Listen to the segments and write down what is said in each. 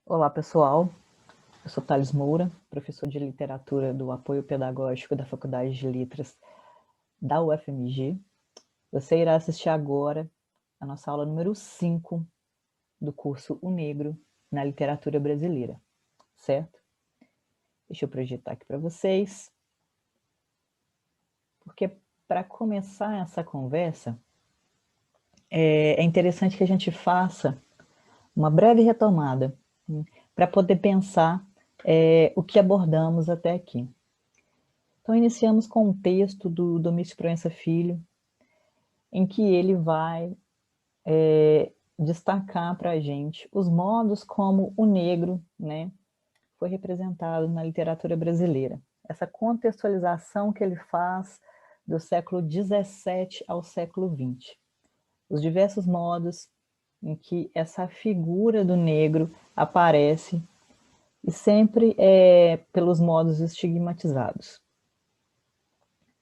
Olá, pessoal. Eu sou Thales Moura, professor de literatura do apoio pedagógico da Faculdade de Letras da UFMG. Você irá assistir agora a nossa aula número 5 do curso O Negro na Literatura Brasileira, certo? Deixa eu projetar aqui para vocês, porque para começar essa conversa, é interessante que a gente faça uma breve retomada para poder pensar o que abordamos até aqui. Então, iniciamos com um texto do Domingos Proença Filho, em que ele vai destacar para a gente os modos como o negro, né, foi representado na literatura brasileira. Essa contextualização que ele faz do século XVII ao século XX. Os diversos modos em que essa figura do negro aparece e sempre pelos modos estigmatizados.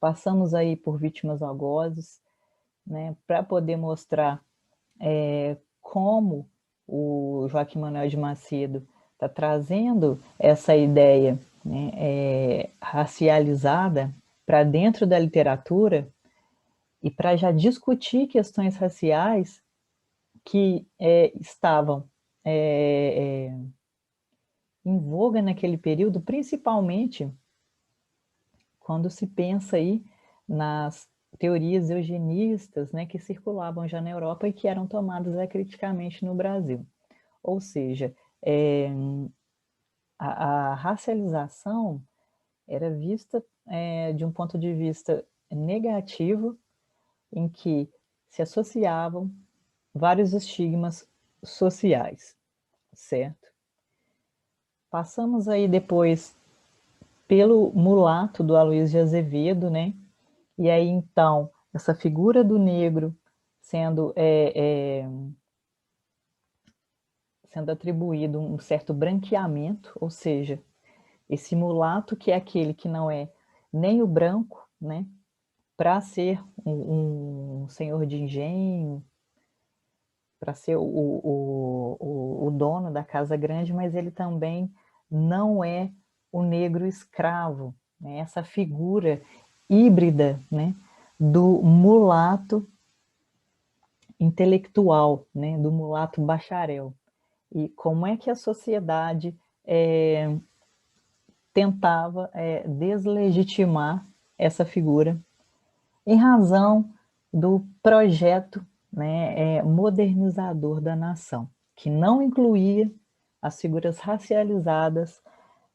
Passamos aí por vítimas algozes, né, para poder mostrar como o Joaquim Manuel de Macedo está trazendo essa ideia, né, racializada para dentro da literatura e para já discutir questões raciais que estavam em voga naquele período, principalmente quando se pensa aí nas teorias eugenistas, né, que circulavam já na Europa e que eram tomadas acriticamente no Brasil. Ou seja, a racialização era vista de um ponto de vista negativo, em que se associavam vários estigmas sociais, certo? Passamos aí depois pelo Mulato, do Aloysio de Azevedo, né? E aí, então, essa figura do negro sendo atribuído um certo branqueamento, ou seja, esse mulato que é aquele que não é nem o branco, né, para ser um senhor de engenho, para ser o dono da casa grande, mas ele também não é o negro escravo, né, essa figura híbrida, né, do mulato intelectual, né, do mulato bacharel. E como é que a sociedade tentava deslegitimar essa figura em razão do projeto, né, modernizador da nação, que não incluía as figuras racializadas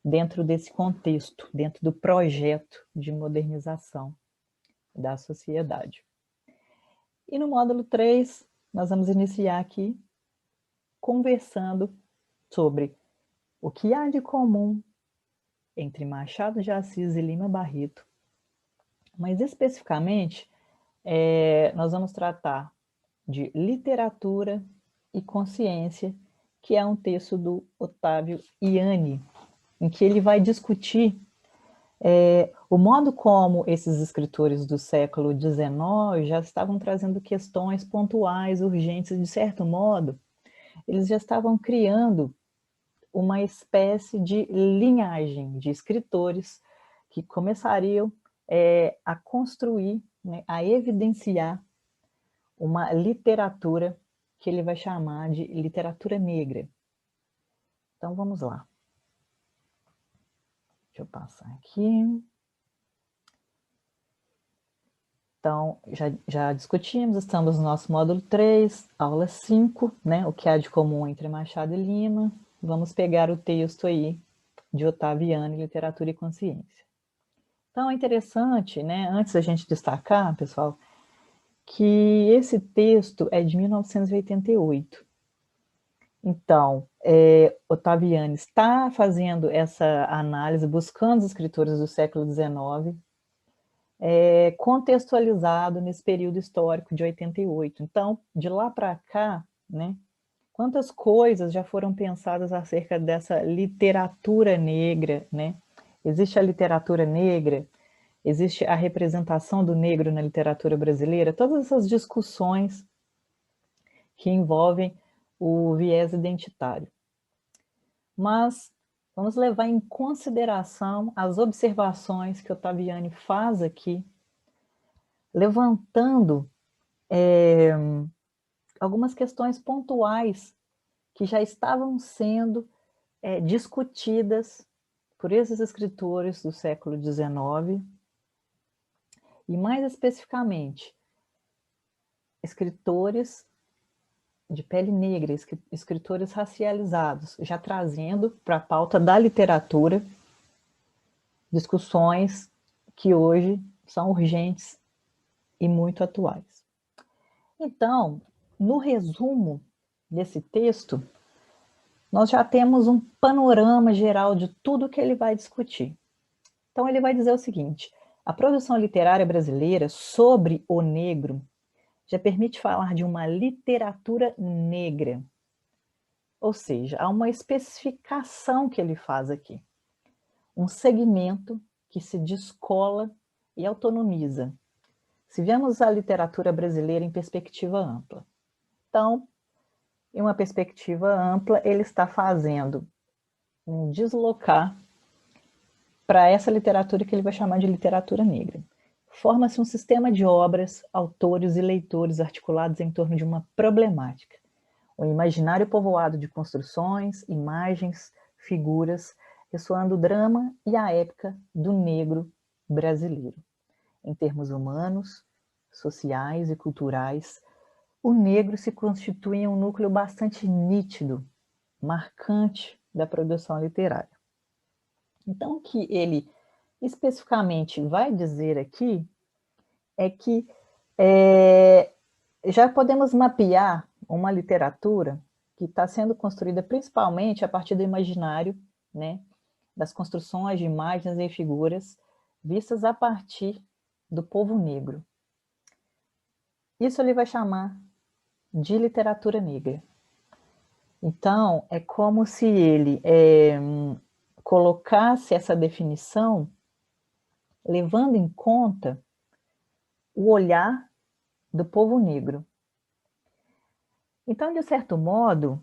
dentro desse contexto, dentro do projeto de modernização da sociedade. E no módulo 3, nós vamos iniciar aqui conversando sobre o que há de comum entre Machado de Assis e Lima Barreto, mas especificamente nós vamos tratar de literatura e consciência, que é um texto do Otávio Yanni, em que ele vai discutir o modo como esses escritores do século XIX já estavam trazendo questões pontuais, urgentes, de certo modo, eles já estavam criando uma espécie de linhagem de escritores que começariam a construir, né, a evidenciar uma literatura que ele vai chamar de literatura negra. Então, vamos lá. Deixa eu passar aqui. Então, já discutimos, estamos no nosso módulo 3, aula 5, né, o que há de comum entre Machado e Lima. Vamos pegar o texto aí de Otávio Yanni, Literatura e Consciência. Então, é interessante, né, antes da gente destacar, pessoal, que esse texto é de 1988. Então, Otávio Yanni está fazendo essa análise, buscando os escritores do século XIX, contextualizado nesse período histórico de 88. Então, de lá para cá, né, quantas coisas já foram pensadas acerca dessa literatura negra, né? Existe a literatura negra, existe a representação do negro na literatura brasileira, todas essas discussões que envolvem o viés identitário. mas vamos levar em consideração as observações que Ottaviani faz aqui, levantando algumas questões pontuais que já estavam sendo discutidas por esses escritores do século XIX, e mais especificamente, escritores de pele negra, escritores racializados, já trazendo para a pauta da literatura discussões que hoje são urgentes e muito atuais. Então, no resumo desse texto, nós já temos um panorama geral de tudo que ele vai discutir. Então, ele vai dizer o seguinte: a produção literária brasileira sobre o negro já permite falar de uma literatura negra. Ou seja, há uma especificação que ele faz aqui. Um segmento que se descola e autonomiza. Se vemos a literatura brasileira em perspectiva ampla. Então, em uma perspectiva ampla, ele está fazendo um deslocar para essa literatura que ele vai chamar de literatura negra. Forma-se um sistema de obras, autores e leitores articulados em torno de uma problemática. O imaginário povoado de construções, imagens, figuras, ressoando o drama e a épica do negro brasileiro. Em termos humanos, sociais e culturais, o negro se constitui em um núcleo bastante nítido, marcante da produção literária. Então, o que ele especificamente vai dizer aqui é que já podemos mapear uma literatura que está sendo construída principalmente a partir do imaginário, né, das construções de imagens e figuras vistas a partir do povo negro. Isso ele vai chamar de literatura negra. Então, é como se ele colocasse essa definição levando em conta o olhar do povo negro. Então, de certo modo,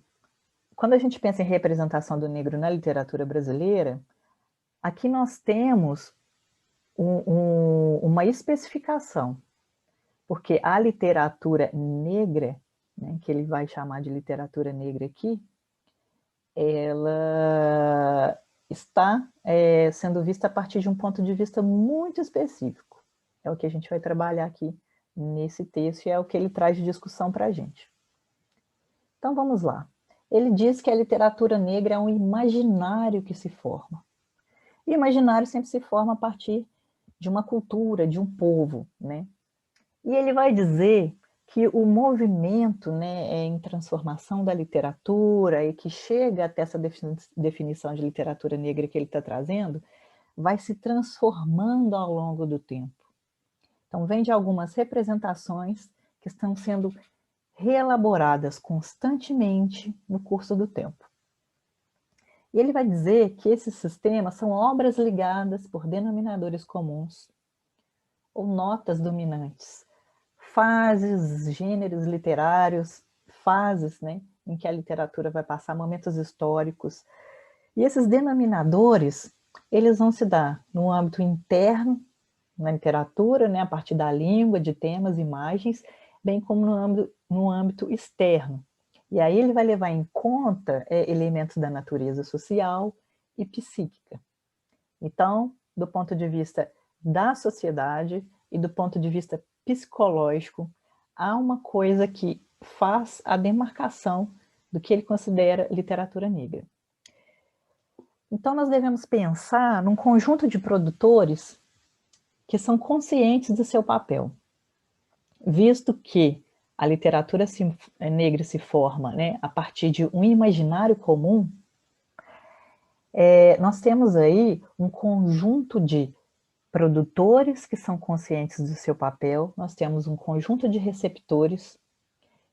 quando a gente pensa em representação do negro na literatura brasileira, aqui nós temos uma especificação, porque a literatura negra, né, que ele vai chamar de literatura negra aqui, ela está sendo vista a partir de um ponto de vista muito específico. É o que a gente vai trabalhar aqui nesse texto e é o que ele traz de discussão para a gente. Então vamos lá. Ele diz que a literatura negra é um imaginário que se forma. E o imaginário sempre se forma a partir de uma cultura, de um povo, né? E ele vai dizer que o movimento, né, em transformação da literatura e que chega até essa definição de literatura negra que ele está trazendo, vai se transformando ao longo do tempo. Então, vem de algumas representações que estão sendo reelaboradas constantemente no curso do tempo. E ele vai dizer que esses sistemas são obras ligadas por denominadores comuns ou notas dominantes, fases, gêneros literários, fases, né, em que a literatura vai passar momentos históricos. E esses denominadores, eles vão se dar no âmbito interno, na literatura, né, a partir da língua, de temas, imagens, bem como no âmbito externo. E aí ele vai levar em conta elementos da natureza social e psíquica. Então, do ponto de vista da sociedade e do ponto de vista psicológico, há uma coisa que faz a demarcação do que ele considera literatura negra. Então, nós devemos pensar num conjunto de produtores que são conscientes do seu papel, visto que a literatura negra se forma, né, a partir de um imaginário comum. Nós temos aí um conjunto de produtores que são conscientes do seu papel, nós temos um conjunto de receptores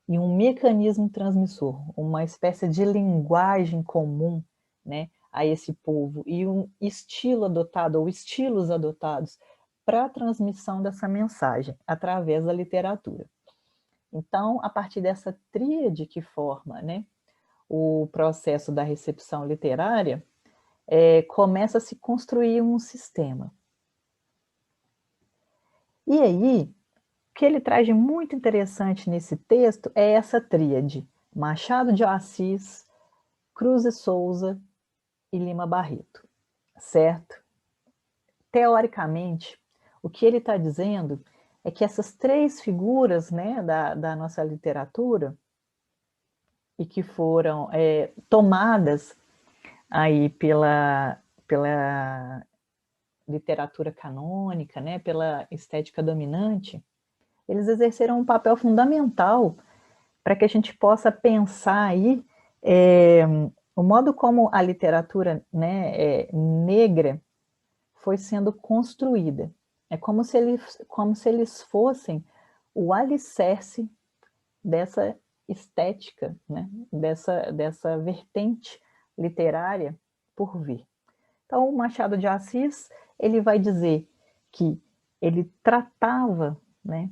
e um mecanismo transmissor, uma espécie de linguagem comum, né, a esse povo e um estilo adotado ou estilos adotados para a transmissão dessa mensagem através da literatura. Então, a partir dessa tríade que forma, né, o processo da recepção literária, começa a se construir um sistema. E aí, o que ele traz de muito interessante nesse texto é essa tríade: Machado de Assis, Cruz e Souza e Lima Barreto, certo? Teoricamente, o que ele está dizendo é que essas três figuras, né, da nossa literatura, e que foram tomadas aí pela literatura canônica, né, pela estética dominante, eles exerceram um papel fundamental para que a gente possa pensar aí o modo como a literatura, né, negra foi sendo construída. É como se eles fossem o alicerce dessa estética, né, dessa vertente literária por vir. Então, o Machado de Assis, ele vai dizer que ele tratava, né,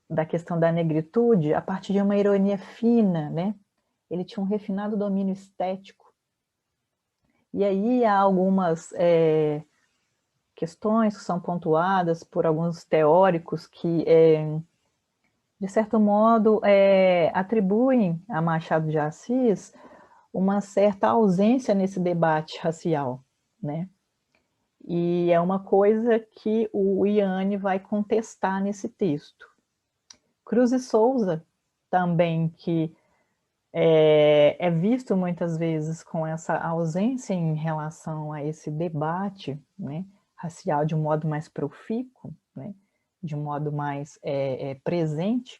da questão da negritude a partir de uma ironia fina, né? Ele tinha um refinado domínio estético. E aí há algumas questões que são pontuadas por alguns teóricos que, de certo modo, atribuem a Machado de Assis uma certa ausência nesse debate racial, né? E é uma coisa que o Yanni vai contestar nesse texto. Cruz e Souza, também, que é visto muitas vezes com essa ausência em relação a esse debate, né, racial de um modo mais profícuo, né, de um modo mais presente,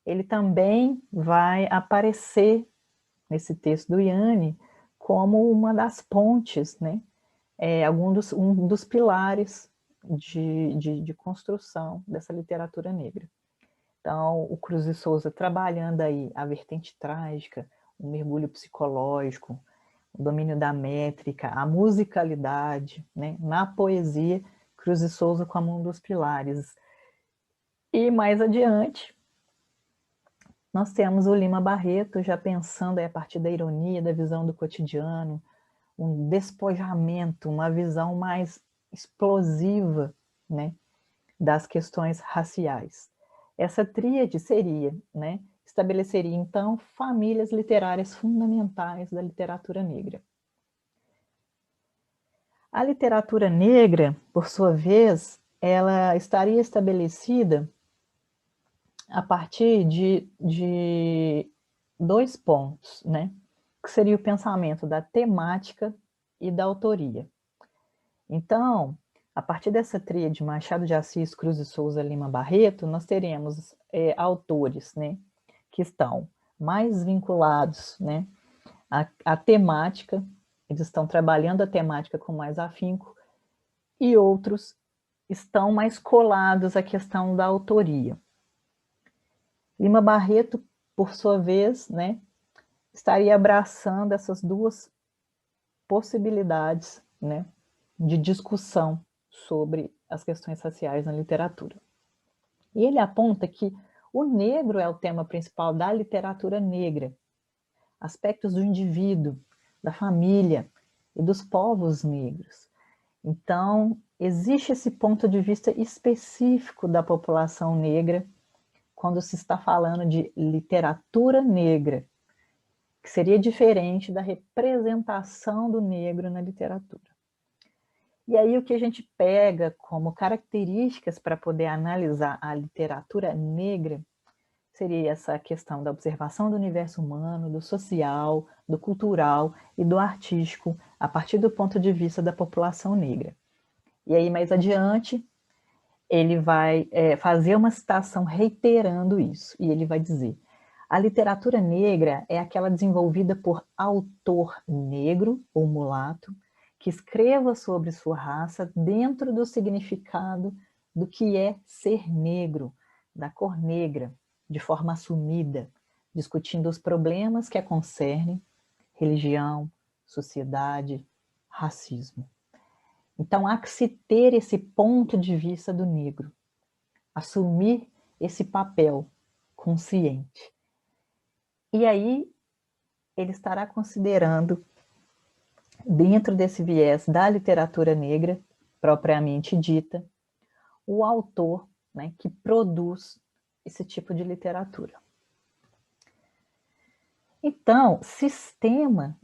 ele também vai aparecer nesse texto do Yanni como uma das pontes, né, um dos pilares de construção dessa literatura negra. Então, o Cruz e Souza trabalhando aí a vertente trágica, o mergulho psicológico, o domínio da métrica, a musicalidade, né? Na poesia, Cruz e Souza como um dos pilares. E mais adiante, nós temos o Lima Barreto já pensando aí a partir da ironia, da visão do cotidiano, um despojamento, uma visão mais explosiva, né, das questões raciais. Essa tríade seria, né, estabeleceria então famílias literárias fundamentais da literatura negra. A literatura negra, por sua vez, ela estaria estabelecida a partir de dois pontos, né, que seria o pensamento da temática e da autoria. Então, a partir dessa tríade Machado de Assis, Cruz e Souza, Lima Barreto, nós teremos autores, né, que estão mais vinculados, né, à temática, eles estão trabalhando a temática com mais afinco, e outros estão mais colados à questão da autoria. Lima Barreto, por sua vez, né, estaria abraçando essas duas possibilidades, né, de discussão sobre as questões raciais na literatura. E ele aponta que o negro é o tema principal da literatura negra, aspectos do indivíduo, da família e dos povos negros. Então, existe esse ponto de vista específico da população negra quando se está falando de literatura negra, que seria diferente da representação do negro na literatura. E aí o que a gente pega como características para poder analisar a literatura negra seria essa questão da observação do universo humano, do social, do cultural e do artístico, a partir do ponto de vista da população negra. E aí, mais adiante, ele vai fazer uma citação reiterando isso, e ele vai dizer: a literatura negra é aquela desenvolvida por autor negro ou mulato, que escreva sobre sua raça dentro do significado do que é ser negro, da cor negra, de forma assumida, discutindo os problemas que a concernem, religião, sociedade, racismo. Então há que se ter esse ponto de vista do negro, assumir esse papel consciente. E aí ele estará considerando, dentro desse viés da literatura negra, propriamente dita, o autor, né, que produz esse tipo de literatura. Então, sistema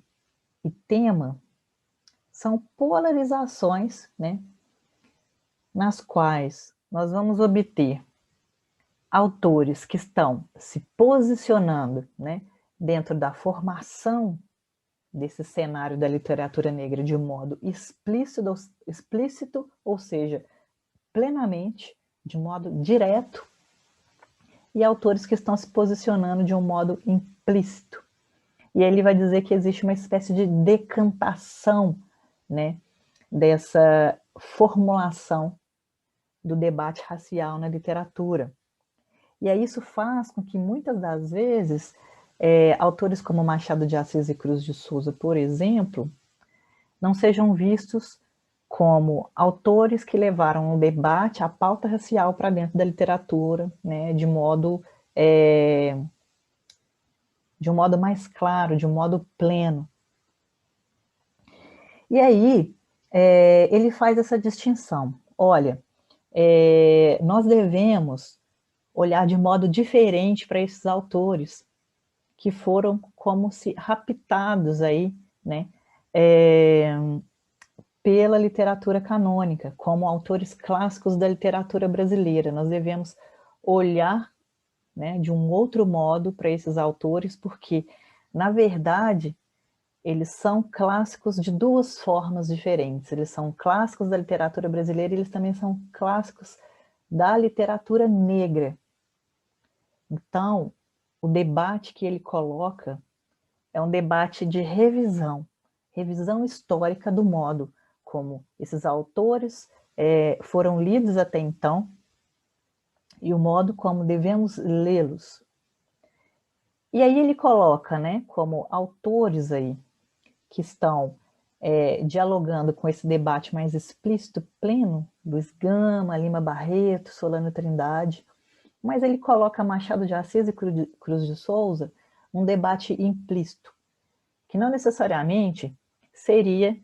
e tema são polarizações, né, nas quais nós vamos obter autores que estão se posicionando, né, dentro da formação desse cenário da literatura negra de um modo explícito, ou seja, plenamente, de modo direto, e autores que estão se posicionando de um modo implícito. E aí ele vai dizer que existe uma espécie de decantação, né, dessa formulação do debate racial na literatura. E aí isso faz com que muitas das vezes autores como Machado de Assis e Cruz de Souza, por exemplo, não sejam vistos como autores que levaram o debate, a pauta racial para dentro da literatura, né, de um modo mais claro, de um modo pleno. E aí ele faz essa distinção. Olha, nós devemos olhar de modo diferente para esses autores que foram como se raptados aí, né, pela literatura canônica, como autores clássicos da literatura brasileira. Nós devemos olhar, né, de um outro modo para esses autores, porque, na verdade, eles são clássicos de duas formas diferentes. Eles são clássicos da literatura brasileira e eles também são clássicos da literatura negra. Então, o debate que ele coloca é um debate de revisão histórica do modo como esses autores foram lidos até então e o modo como devemos lê-los. E aí ele coloca, né, como autores aí que estão dialogando com esse debate mais explícito, pleno, Luiz Gama, Lima Barreto, Solano Trindade, mas ele coloca Machado de Assis e Cruz de Souza um debate implícito, que não necessariamente seria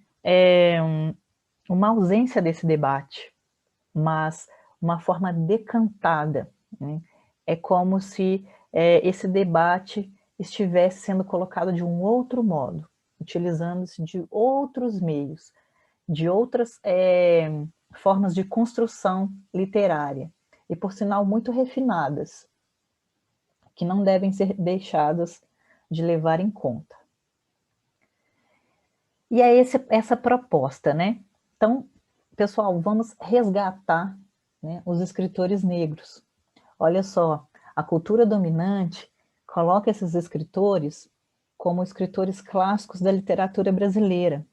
uma ausência desse debate, mas uma forma decantada, né? É como se esse debate estivesse sendo colocado de um outro modo, utilizando-se de outros meios, de outras formas de construção literária, e por sinal muito refinadas, que não devem ser deixadas de levar em conta. E é essa proposta, né? Então, pessoal, vamos resgatar, né, os escritores negros. Olha só, a cultura dominante coloca esses escritores como escritores clássicos da literatura brasileira.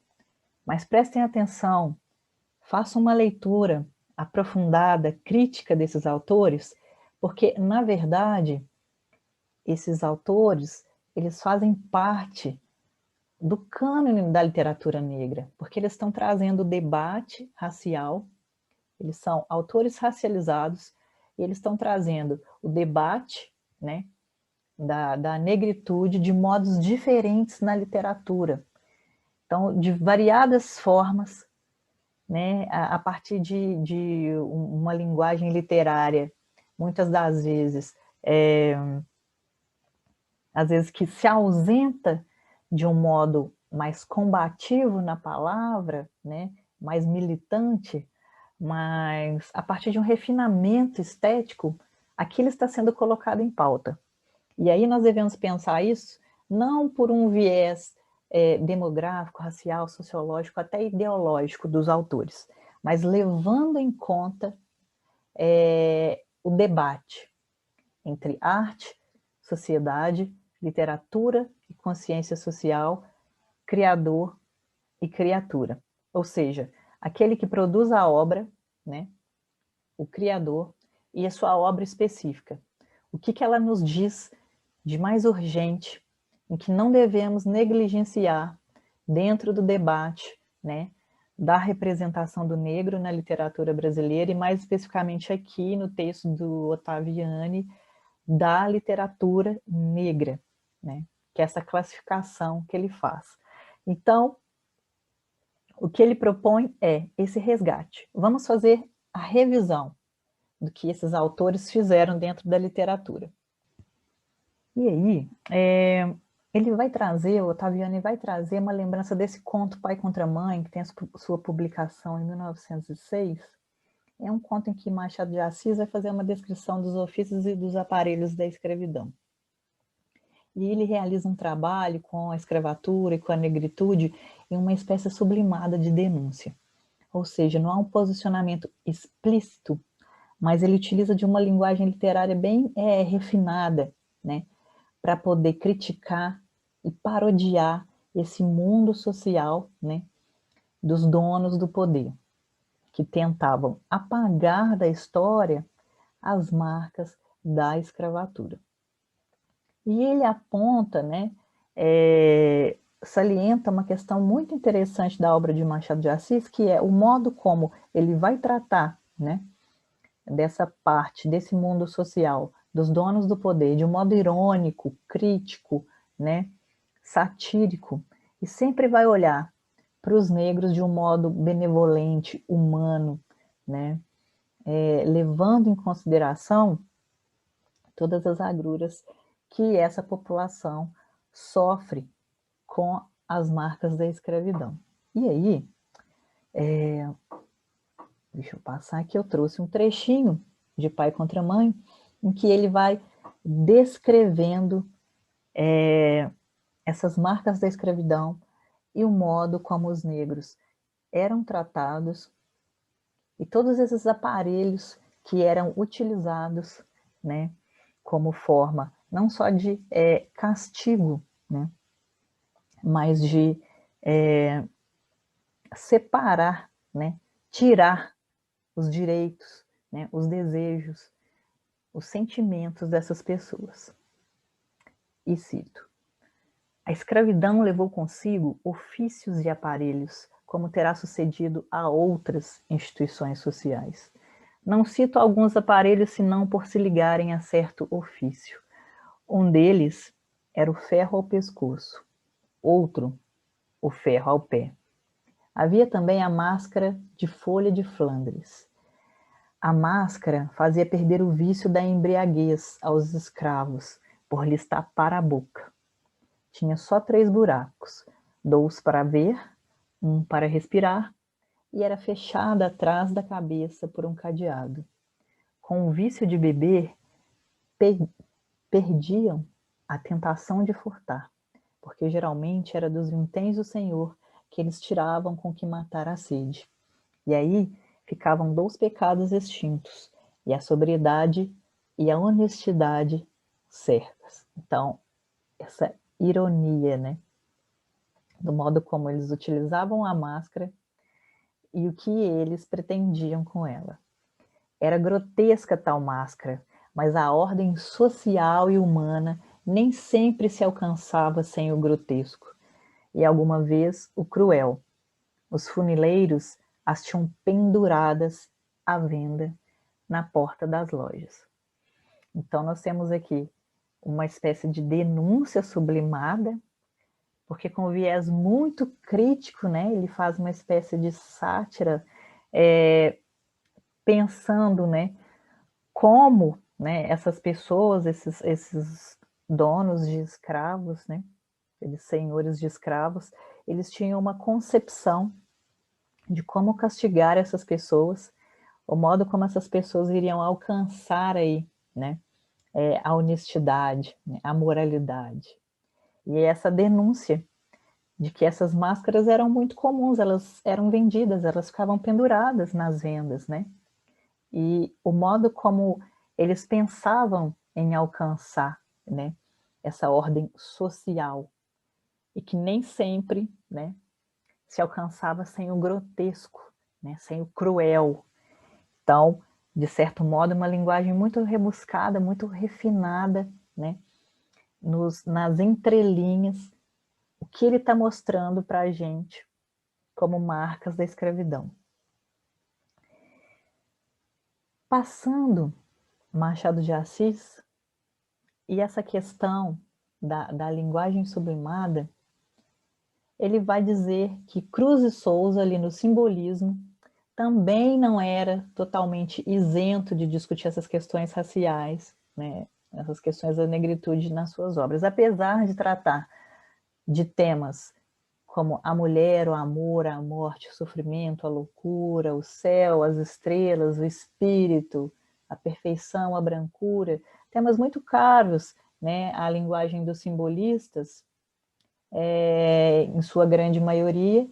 Mas prestem atenção, façam uma leitura aprofundada, crítica desses autores, porque, na verdade, esses autores, eles fazem parte do cânone da literatura negra, porque eles estão trazendo o debate racial, eles são autores racializados, e eles estão trazendo o debate, né, da negritude de modos diferentes na literatura. Então, de variadas formas, né, a partir de uma linguagem literária, muitas das vezes, às vezes que se ausenta de um modo mais combativo na palavra, né, mais militante, mas a partir de um refinamento estético, aquilo está sendo colocado em pauta. E aí nós devemos pensar isso não por um viés demográfico, racial, sociológico, até ideológico dos autores, mas levando em conta o debate entre arte, sociedade, literatura e consciência social, criador e criatura. Ou seja, aquele que produz a obra, né, o criador, e a sua obra específica. O que ela nos diz de mais urgente, em que não devemos negligenciar dentro do debate, né, da representação do negro na literatura brasileira, e mais especificamente aqui no texto do Ottaviani, da literatura negra, né? que é essa classificação que ele faz. Então, o que ele propõe é esse resgate. Vamos fazer a revisão do que esses autores fizeram dentro da literatura. E aí, ele vai trazer, o Ottaviani vai trazer uma lembrança desse conto Pai contra Mãe, que tem a sua publicação em 1906. É um conto em que Machado de Assis vai fazer uma descrição dos ofícios e dos aparelhos da escravidão. E ele realiza um trabalho com a escravatura e com a negritude em uma espécie sublimada de denúncia. Ou seja, não há um posicionamento explícito, mas ele utiliza de uma linguagem literária bem refinada, né, para poder criticar e parodiar esse mundo social, né, dos donos do poder, que tentavam apagar da história as marcas da escravatura. E ele aponta, né, salienta uma questão muito interessante da obra de Machado de Assis, que é o modo como ele vai tratar, né, dessa parte, desse mundo social, dos donos do poder, de um modo irônico, crítico, né, satírico, e sempre vai olhar para os negros de um modo benevolente, humano, né, levando em consideração todas as agruras que essa população sofre com as marcas da escravidão. E aí, deixa eu passar aqui, eu trouxe um trechinho de Pai contra Mãe, em que ele vai descrevendo essas marcas da escravidão e o modo como os negros eram tratados e todos esses aparelhos que eram utilizados, né, como forma não só de castigo, né, mas de separar, né, tirar os direitos, né, os desejos, os sentimentos dessas pessoas. E cito: a escravidão levou consigo ofícios e aparelhos, como terá sucedido a outras instituições sociais. Não cito alguns aparelhos senão por se ligarem a certo ofício. Um deles era o ferro ao pescoço, outro, o ferro ao pé. Havia também a máscara de folha de Flandres. A máscara fazia perder o vício da embriaguez aos escravos, por lhes tapar a boca. Tinha só 3 buracos, 2 para ver, 1 para respirar, e era fechada atrás da cabeça por um cadeado. Com o vício de beber, perdiam a tentação de furtar, porque geralmente era dos vinténs do Senhor que eles tiravam com que matar a sede. E aí ficavam 2 pecados extintos, e a sobriedade e a honestidade certas. Então, essa ironia, né, do modo como eles utilizavam a máscara e o que eles pretendiam com ela. Era grotesca tal máscara, mas a ordem social e humana nem sempre se alcançava sem o grotesco, e alguma vez o cruel. Os funileiros as tinham penduradas à venda na porta das lojas. Então nós temos aqui uma espécie de denúncia sublimada, porque com viés muito crítico, né, ele faz uma espécie de sátira, pensando, né, como, né, essas pessoas, esses donos de escravos, né, eles senhores de escravos, eles tinham uma concepção de como castigar essas pessoas, o modo como essas pessoas iriam alcançar aí, né, a honestidade, né, a moralidade. E essa denúncia de que essas máscaras eram muito comuns, elas eram vendidas, elas ficavam penduradas nas vendas, né? E o modo como eles pensavam em alcançar, né, essa ordem social, e que nem sempre, né, se alcançava sem o grotesco, né, sem o cruel. Então, de certo modo, uma linguagem muito rebuscada, muito refinada, né, nas entrelinhas, o que ele está mostrando para a gente como marcas da escravidão. Passando Machado de Assis, e essa questão da linguagem sublimada, ele vai dizer que Cruz e Souza, ali no simbolismo, também não era totalmente isento de discutir essas questões raciais, né, essas questões da negritude nas suas obras, apesar de tratar de temas como a mulher, o amor, a morte, o sofrimento, a loucura, o céu, as estrelas, o espírito, a perfeição, a brancura, temas muito caros, né, à linguagem dos simbolistas, em sua grande maioria.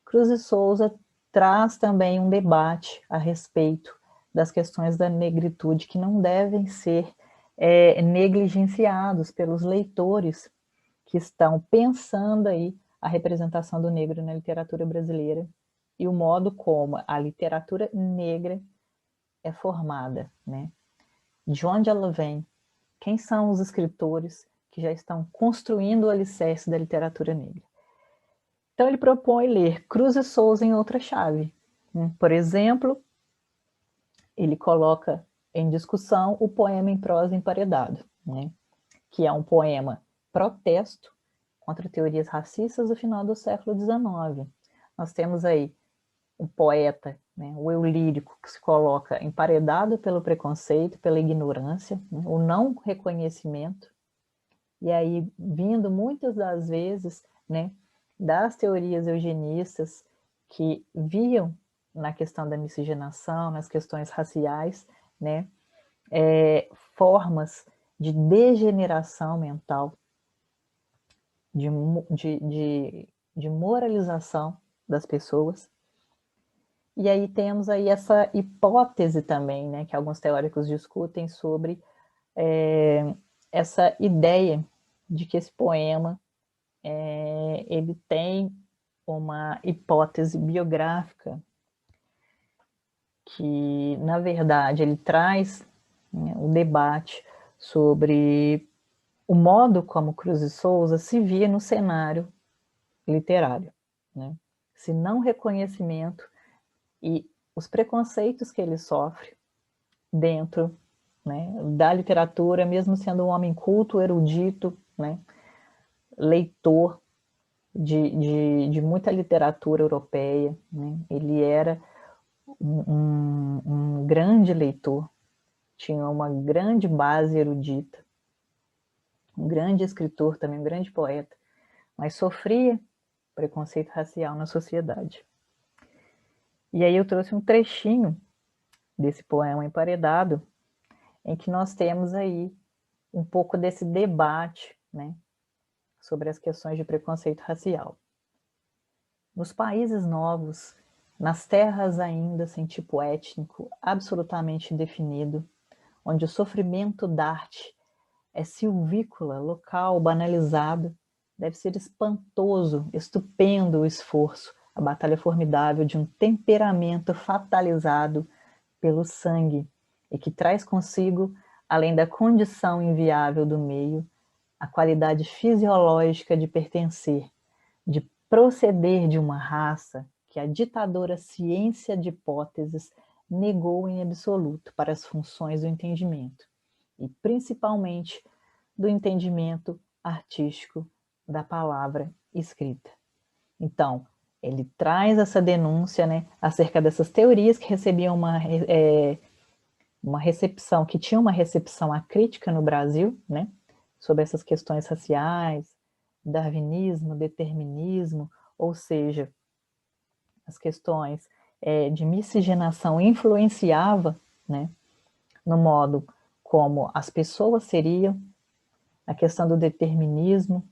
Cruz e Souza traz também um debate a respeito das questões da negritude que não devem ser negligenciados pelos leitores que estão pensando aí a representação do negro na literatura brasileira e o modo como a literatura negra é formada, né? De onde ela vem? Quem são os escritores que já estão construindo o alicerce da literatura negra? Então ele propõe ler Cruz e Souza em outra chave. Por exemplo, ele coloca em discussão o poema em prosa emparedado, né? Que é um poema protesto contra teorias racistas do final do século XIX. Nós temos aí um poeta, né, o eu lírico, que se coloca emparedado pelo preconceito, pela ignorância, né, o não reconhecimento, e aí vindo muitas das vezes, né, das teorias eugenistas que viam na questão da miscigenação, nas questões raciais, né, formas de degeneração mental, de moralização das pessoas. E aí temos aí essa hipótese também, né, que alguns teóricos discutem sobre essa ideia de que esse poema ele tem uma hipótese biográfica que, na verdade, ele traz, né, o debate sobre o modo como Cruz e Souza se via no cenário literário, né? Se não reconhecimento e os preconceitos que ele sofre dentro, né, da literatura, mesmo sendo um homem culto, erudito, né, leitor de muita literatura europeia, né? Ele era um grande leitor, tinha uma grande base erudita, um grande escritor também, um grande poeta, mas sofria preconceito racial na sociedade. E aí eu trouxe um trechinho desse poema emparedado, em que nós temos aí um pouco desse debate, né, sobre as questões de preconceito racial. Nos países novos, nas terras ainda sem tipo étnico absolutamente definido, onde o sofrimento d'arte é silvícola, local, banalizado, deve ser espantoso, estupendo o esforço, a batalha formidável de um temperamento fatalizado pelo sangue e que traz consigo, além da condição inviável do meio, a qualidade fisiológica de pertencer, de proceder de uma raça que a ditadora ciência de hipóteses negou em absoluto para as funções do entendimento, e principalmente do entendimento artístico da palavra escrita. Então, ele traz essa denúncia, né, acerca dessas teorias que recebiam uma recepção, que tinha uma recepção acrítica no Brasil, né, sobre essas questões raciais, darwinismo, determinismo, ou seja, as questões de miscigenação influenciava, né, no modo como as pessoas seriam, a questão do determinismo,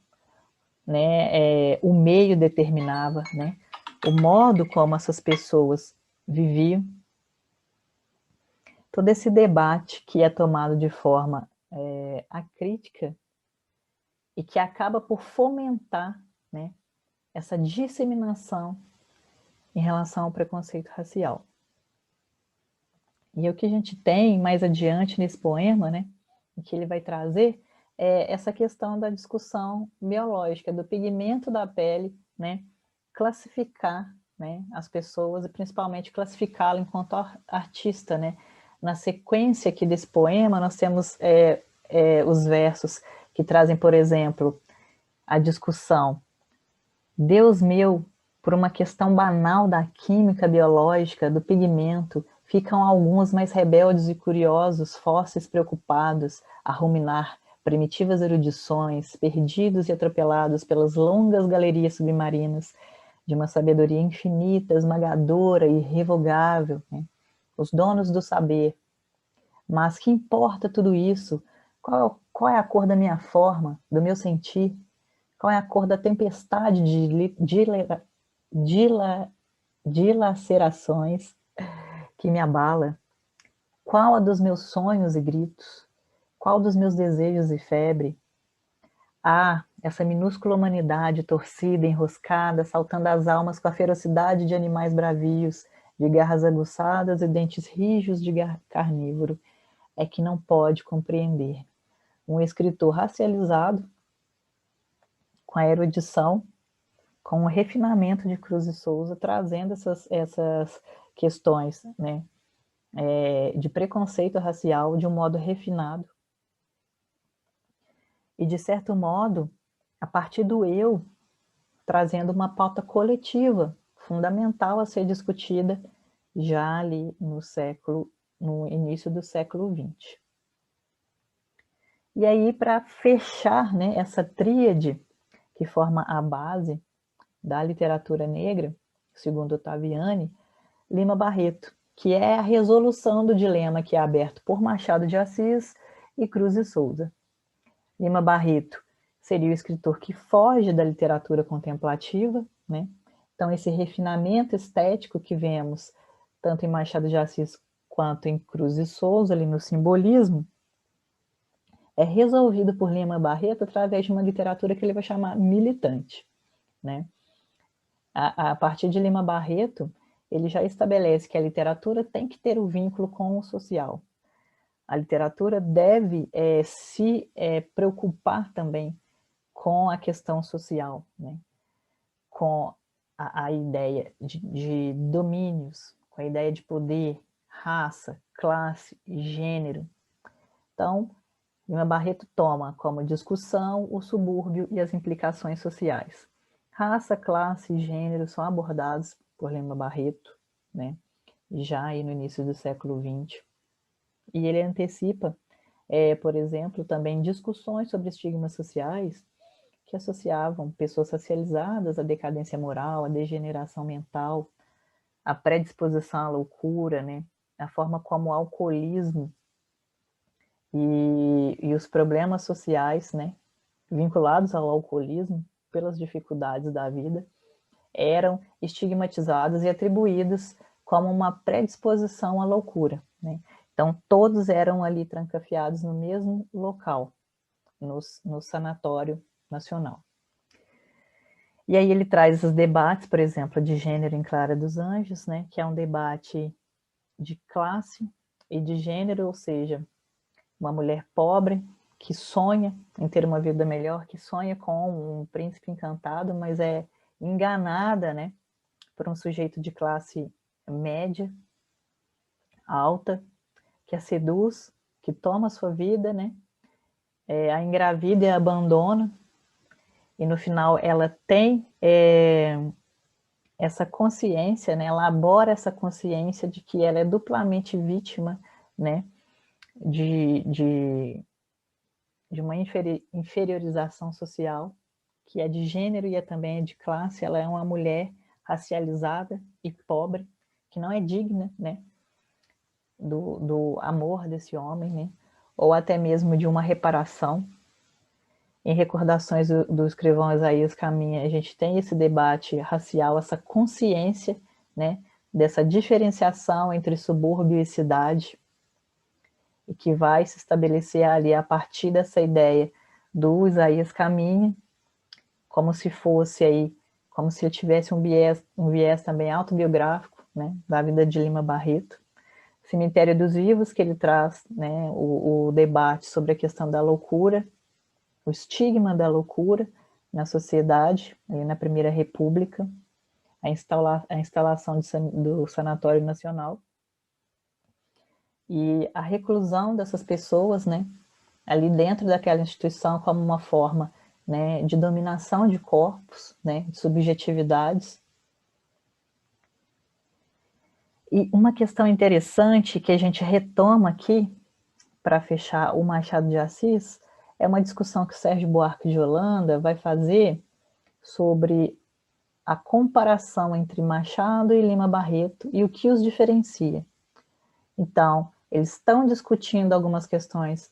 né, o meio determinava, né, o modo como essas pessoas viviam. Todo esse debate que é tomado de forma acrítica e que acaba por fomentar, né, essa disseminação em relação ao preconceito racial. E o que a gente tem mais adiante nesse poema, né, que ele vai trazer, é essa questão da discussão biológica, do pigmento da pele, né, classificar, né, as pessoas e principalmente classificá-lo enquanto artista, né. Na sequência aqui desse poema, nós temos os versos que trazem, por exemplo, a discussão Deus meu, por uma questão banal da química biológica, do pigmento, ficam alguns mais rebeldes e curiosos, fósseis preocupados, a ruminar primitivas erudições, perdidos e atropelados pelas longas galerias submarinas de uma sabedoria infinita, esmagadora e irrevogável, né? Os donos do saber. Mas que importa tudo isso? Qual é a cor da minha forma, do meu sentir? Qual é a cor da tempestade dilacerações que me abala? Qual a dos meus sonhos e gritos? Qual dos meus desejos e febre? Ah, essa minúscula humanidade torcida, enroscada, saltando as almas com a ferocidade de animais bravios, de garras aguçadas e dentes rijos de carnívoro, é que não pode compreender. Um escritor racializado, com a erudição, com o refinamento de Cruz e Souza, trazendo essas questões, né, de preconceito racial de um modo refinado. E, de certo modo, a partir do eu, trazendo uma pauta coletiva, fundamental a ser discutida já ali no início do século XX. E aí, para fechar, né, essa tríade que forma a base da literatura negra, segundo Ottaviani, Lima Barreto, que é a resolução do dilema que é aberto por Machado de Assis e Cruz e Souza. Lima Barreto seria o escritor que foge da literatura contemplativa, né? Então, esse refinamento estético que vemos tanto em Machado de Assis quanto em Cruz e Souza, ali no simbolismo, é resolvido por Lima Barreto através de uma literatura que ele vai chamar militante, né? A partir de Lima Barreto, ele já estabelece que a literatura tem que ter o vínculo com o social. A literatura deve se preocupar também com a questão social, né? Com a ideia de domínios, com a ideia de poder, raça, classe, gênero. Então, Lima Barreto toma como discussão o subúrbio e as implicações sociais. Raça, classe e gênero são abordados por Lima Barreto, né, já aí no início do século XX. E ele antecipa, por exemplo, também discussões sobre estigmas sociais que associavam pessoas racializadas à decadência moral, à degeneração mental, à predisposição à loucura, né, a forma como o alcoolismo e os problemas sociais, né, vinculados ao alcoolismo, pelas dificuldades da vida, eram estigmatizados e atribuídos como uma predisposição à loucura, né? Então, todos eram ali trancafiados no mesmo local, no Sanatório Nacional. E aí ele traz os debates, por exemplo, de gênero em Clara dos Anjos, né, que é um debate de classe e de gênero, ou seja, uma mulher pobre que sonha em ter uma vida melhor, que sonha com um príncipe encantado, mas é enganada, né, por um sujeito de classe média, alta, que a seduz, que toma a sua vida, né, a engravida e a abandona, e no final ela tem essa consciência, né, elabora essa consciência de que ela é duplamente vítima, né, de uma inferiorização social, que é de gênero e também é de classe. Ela é uma mulher racializada e pobre, que não é digna, né, do amor desse homem, né, ou até mesmo de uma reparação. Em Recordações do escrivão Isaías Caminha, a gente tem esse debate racial, essa consciência, né, dessa diferenciação entre subúrbio e cidade, e que vai se estabelecer ali a partir dessa ideia do Isaías Caminha, como se fosse aí, como se ele tivesse um viés também autobiográfico, né, da vida de Lima Barreto. Cemitério dos Vivos, que ele traz, né, o debate sobre a questão da loucura, o estigma da loucura na sociedade, ali na Primeira República, a instalação do Sanatório Nacional, e a reclusão dessas pessoas, né, ali dentro daquela instituição como uma forma, né, de dominação de corpos, né, de subjetividades. E uma questão interessante que a gente retoma aqui, para fechar o Machado de Assis, é uma discussão que o Sérgio Buarque de Holanda vai fazer sobre a comparação entre Machado e Lima Barreto e o que os diferencia. Então, eles estão discutindo algumas questões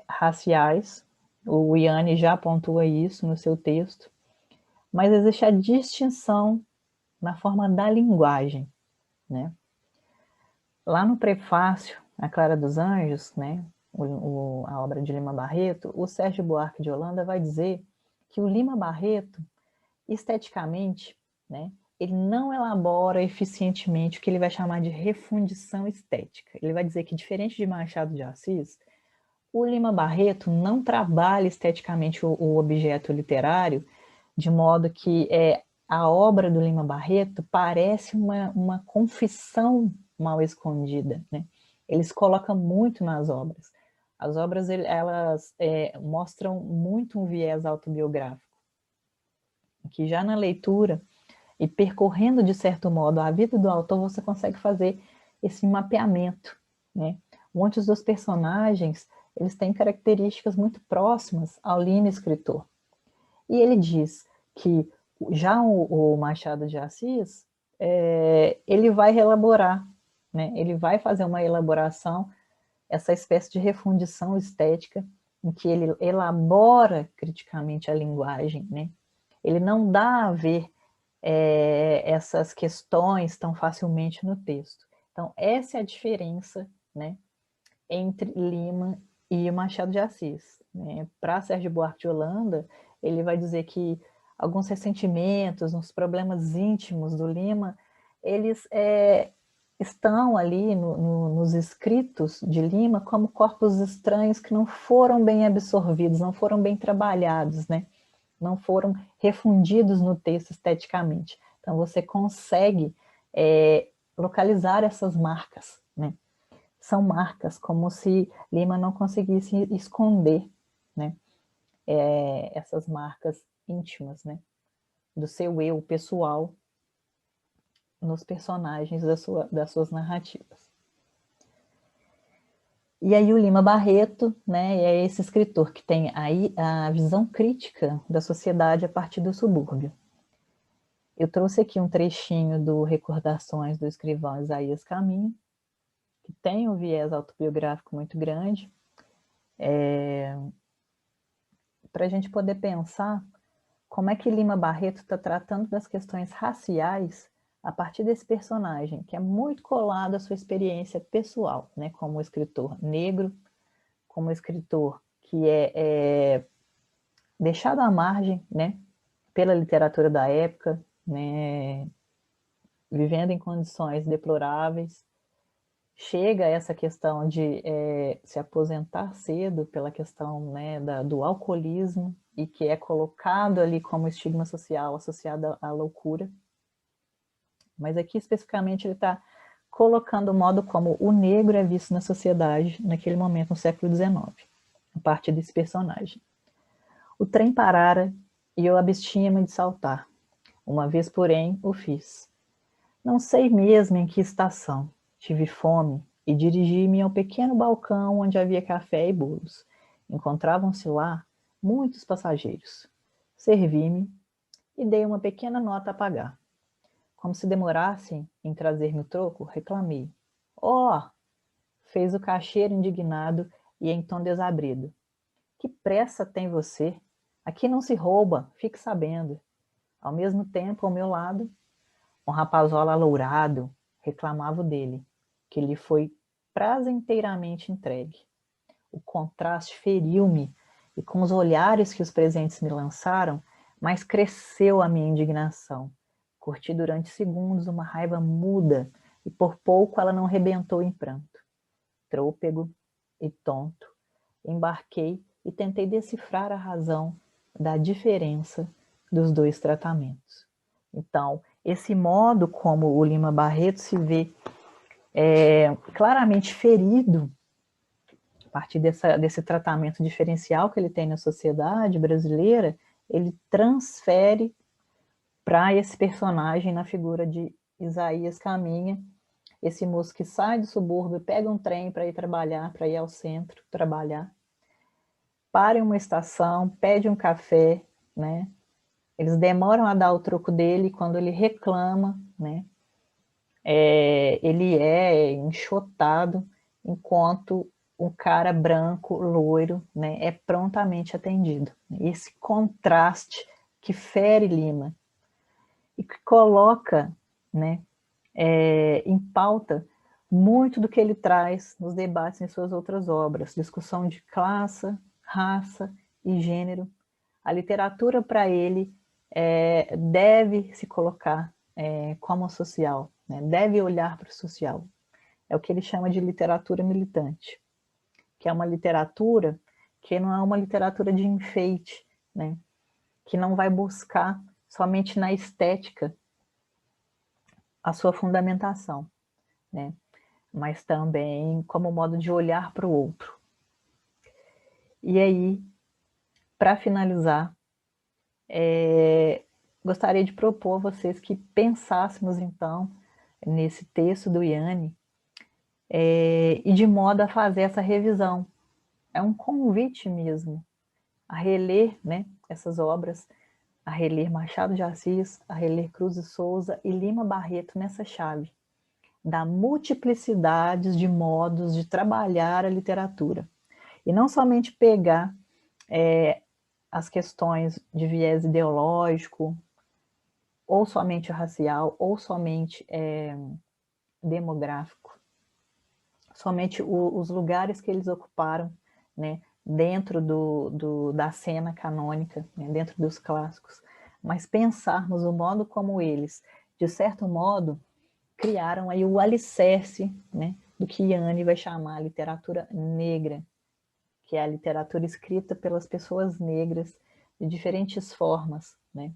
raciais, o Yanni já pontua isso no seu texto, mas existe a distinção na forma da linguagem, né? Lá no prefácio, A Clara dos Anjos, né, a obra de Lima Barreto, o Sérgio Buarque de Holanda vai dizer que o Lima Barreto, esteticamente, né, ele não elabora eficientemente o que ele vai chamar de refundição estética. Ele vai dizer que, diferente de Machado de Assis, o Lima Barreto não trabalha esteticamente o objeto literário de modo que a obra do Lima Barreto parece uma confissão mal escondida, né? Eles colocam muito nas obras. As obras, elas mostram muito um viés autobiográfico, que já na leitura e percorrendo, de certo modo, a vida do autor, você consegue fazer esse mapeamento, né? Muitos dos personagens, eles têm características muito próximas ao Lima escritor. E ele diz que já o Machado de Assis, ele vai elaborar, né? Ele vai fazer uma elaboração, essa espécie de refundição estética, em que ele elabora criticamente a linguagem, né? Ele não dá a ver essas questões tão facilmente no texto. Então, essa é a diferença, né, entre Lima e Machado de Assis, né? Para Sérgio Buarque de Holanda, ele vai dizer que alguns ressentimentos, uns problemas íntimos do Lima, eles estão ali nos escritos de Lima como corpos estranhos que não foram bem absorvidos, não foram bem trabalhados, né? Não foram refundidos no texto esteticamente. Então, você consegue localizar essas marcas, né? São marcas, como se Lima não conseguisse esconder, né? Essas marcas íntimas, né? Do seu eu pessoal nos personagens das suas narrativas. E aí o Lima Barreto, né, é esse escritor que tem aí a visão crítica da sociedade a partir do subúrbio. Eu trouxe aqui um trechinho do Recordações do escrivão Isaías Caminho, que tem um viés autobiográfico muito grande, para a gente poder pensar como é que Lima Barreto está tratando das questões raciais a partir desse personagem, que é muito colado à sua experiência pessoal, né, como escritor negro, como escritor que é deixado à margem, né, pela literatura da época, né, vivendo em condições deploráveis. Chega a essa questão de se aposentar cedo pela questão, né, do alcoolismo, e que é colocado ali como estigma social associado à loucura. Mas aqui especificamente ele está colocando o modo como o negro é visto na sociedade naquele momento, no século XIX, a partir desse personagem. O trem parara e eu abstinha-me de saltar. Uma vez, porém, o fiz. Não sei mesmo em que estação. Tive fome e dirigi-me ao pequeno balcão onde havia café e bolos. Encontravam-se lá muitos passageiros. Servi-me e dei uma pequena nota a pagar. Como se demorassem em trazer-me o troco, reclamei. Oh! Fez o caixeiro indignado e em tom desabrido. Que pressa tem você? Aqui não se rouba, fique sabendo. Ao mesmo tempo, ao meu lado, um rapazola alourado reclamava dele, que lhe foi prazenteiramente entregue. O contraste feriu-me, e com os olhares que os presentes me lançaram, mais cresceu a minha indignação. Curti durante segundos uma raiva muda, e por pouco ela não rebentou em pranto. Trôpego e tonto, embarquei e tentei decifrar a razão da diferença dos dois tratamentos. Então, esse modo como o Lima Barreto se vê claramente ferido partir desse tratamento diferencial que ele tem na sociedade brasileira, ele transfere para esse personagem na figura de Isaías Caminha, esse moço que sai do subúrbio, pega um trem para ir trabalhar, para ir ao centro trabalhar, para em uma estação, pede um café, né? Eles demoram a dar o troco dele, quando ele reclama, né? Ele é enxotado, enquanto um cara branco, loiro, né, é prontamente atendido. Esse contraste que fere Lima e que coloca, né, em pauta muito do que ele traz nos debates em suas outras obras, discussão de classe, raça e gênero. A literatura, para ele, deve se colocar como social, né? Deve olhar para o social. É o que ele chama de literatura militante, que é uma literatura que não é uma literatura de enfeite, né? Que não vai buscar somente na estética a sua fundamentação, né? Mas também como modo de olhar para o outro. E aí, para finalizar, gostaria de propor a vocês que pensássemos, então, nesse texto do Yanni, e de modo a fazer essa revisão. É um convite mesmo a reler, né, essas obras, a reler Machado de Assis, a reler Cruz de Souza e Lima Barreto nessa chave da multiplicidade de modos de trabalhar a literatura. E não somente pegar as questões de viés ideológico, ou somente racial, ou somente demográfico, somente os lugares que eles ocuparam, né, dentro da cena canônica, né, dentro dos clássicos, mas pensarmos o modo como eles, de certo modo, criaram aí o alicerce, né, do que Yanni vai chamar a literatura negra, que é a literatura escrita pelas pessoas negras de diferentes formas, né,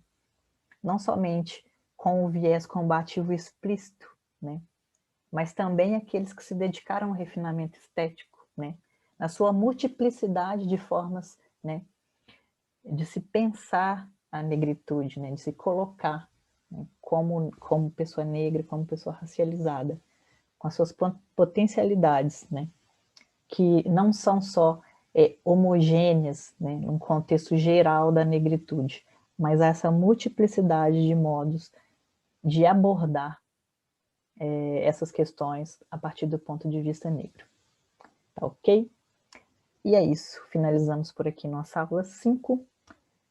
não somente com o viés combativo explícito, né, mas também aqueles que se dedicaram ao refinamento estético, né, na sua multiplicidade de formas, né, de se pensar a negritude, né, de se colocar, né, como pessoa negra, como pessoa racializada, com as suas potencialidades, né, que não são só homogêneas, né, num contexto geral da negritude, mas essa multiplicidade de modos de abordar essas questões a partir do ponto de vista negro. Tá ok? E é isso. Finalizamos por aqui nossa aula 5.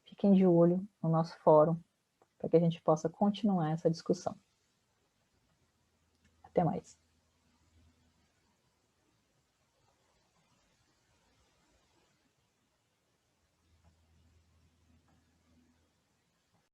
Fiquem de olho no nosso fórum para que a gente possa continuar essa discussão. Até mais.